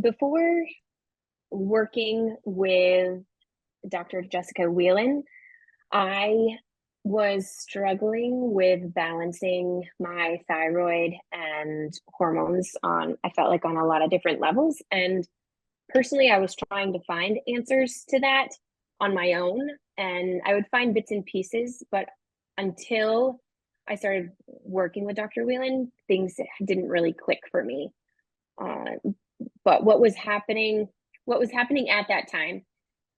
Before working with Dr. Jessica Whelan, I was struggling with balancing my thyroid and hormones I felt like on a lot of different levels. And personally, I was trying to find answers to that on my own. And I would find bits and pieces, but until I started working with Dr. Whelan, things didn't really click for me. But what was happening at that time,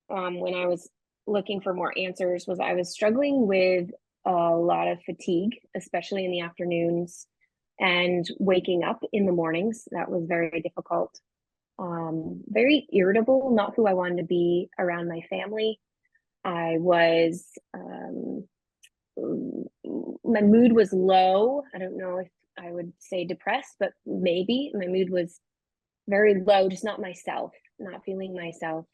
when I was looking for more answers, was I was struggling with a lot of fatigue, especially in the afternoons, and waking up in the mornings. That was very difficult. Very irritable, not who I wanted to be around my family. I was, my mood was low. I don't know if I would say depressed, but maybe my mood was very low, just not myself, not feeling myself.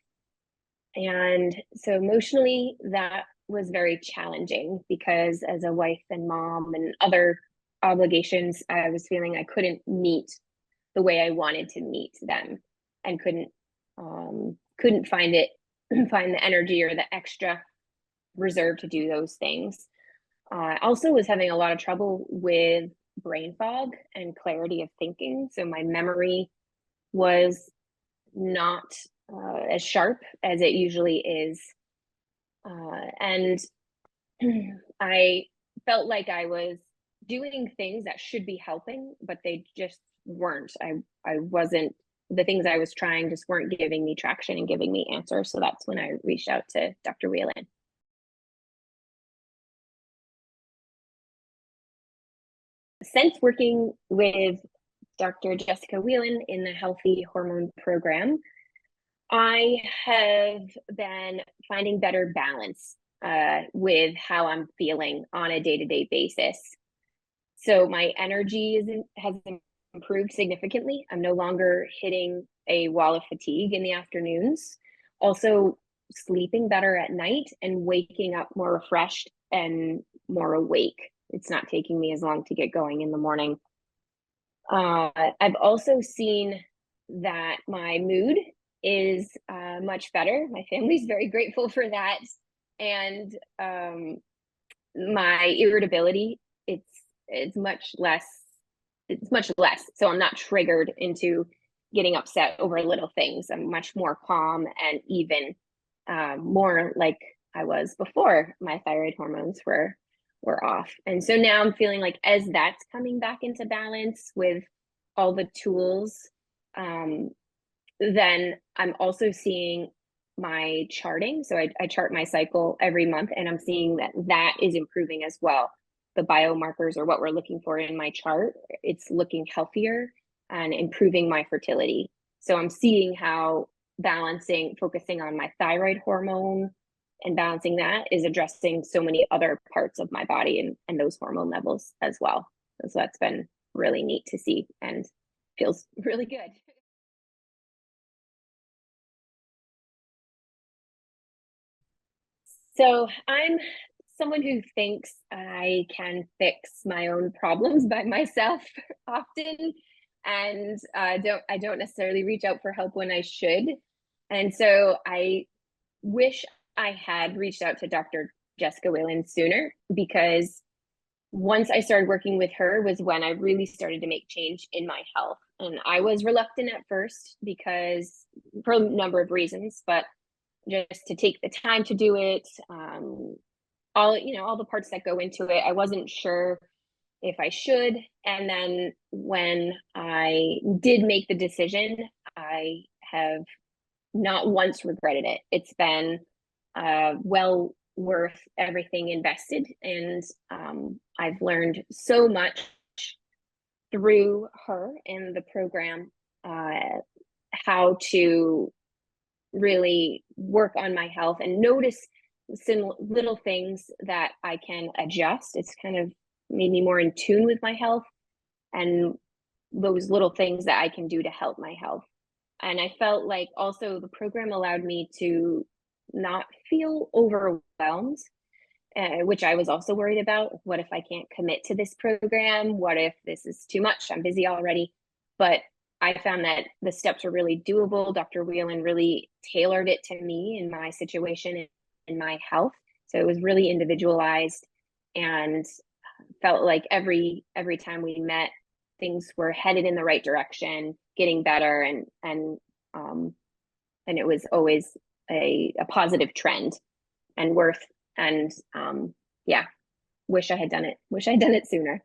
And so emotionally, that was very challenging because as a wife and mom and other obligations, I was feeling I couldn't meet the way I wanted to meet them, and couldn't find the energy or the extra reserve to do those things. I also was having a lot of trouble with brain fog and clarity of thinking. So my memory was not as sharp as it usually is. And I felt like I was doing things that should be helping, but they just weren't. I wasn't, the things I was trying just weren't giving me traction and giving me answers. So that's when I reached out to Dr. Whelan. Since working with Dr. Jessica Whelan in the Healthy Hormone Program, I have been finding better balance with how I'm feeling on a day-to-day basis. So my energy has improved significantly. I'm no longer hitting a wall of fatigue in the afternoons. Also, sleeping better at night and waking up more refreshed and more awake. It's not taking me as long to get going in the morning. I've also seen that my mood is much better. My family's very grateful for that. And my irritability, it's much less. It's much less. So I'm not triggered into getting upset over little things. I'm much more calm and even, more like I was before my thyroid hormones were off. And so now I'm feeling like as that's coming back into balance with all the tools, then I'm also seeing my charting. So I chart my cycle every month, and I'm seeing that is improving as well. The biomarkers are what we're looking for in my chart. It's looking healthier and improving my fertility. So I'm seeing how focusing on my thyroid hormone and balancing that is addressing so many other parts of my body and those hormone levels as well. So that's been really neat to see and feels really good. So I'm someone who thinks I can fix my own problems by myself often, and I don't necessarily reach out for help when I should. And so I wish I had reached out to Dr. Jessica Whalen sooner, because once I started working with her was when I really started to make change in my health. And I was reluctant at first because for a number of reasons, but just to take the time to do it, all the parts that go into it. I wasn't sure if I should. And then when I did make the decision, I have not once regretted it. It's been well worth everything invested. And I've learned so much through her and the program, how to really work on my health and notice some little things that I can adjust. It's kind of made me more in tune with my health and those little things that I can do to help my health. And I felt like also the program allowed me to not feel overwhelmed, which I was also worried about. What if I can't commit to this program? What if this is too much? I'm busy already. But I found that the steps were really doable. Dr. Whelan really tailored it to me and my situation and my health. So it was really individualized, and felt like every time we met, things were headed in the right direction, getting better, and it was always a positive trend and worth, and yeah, wish I had done it sooner.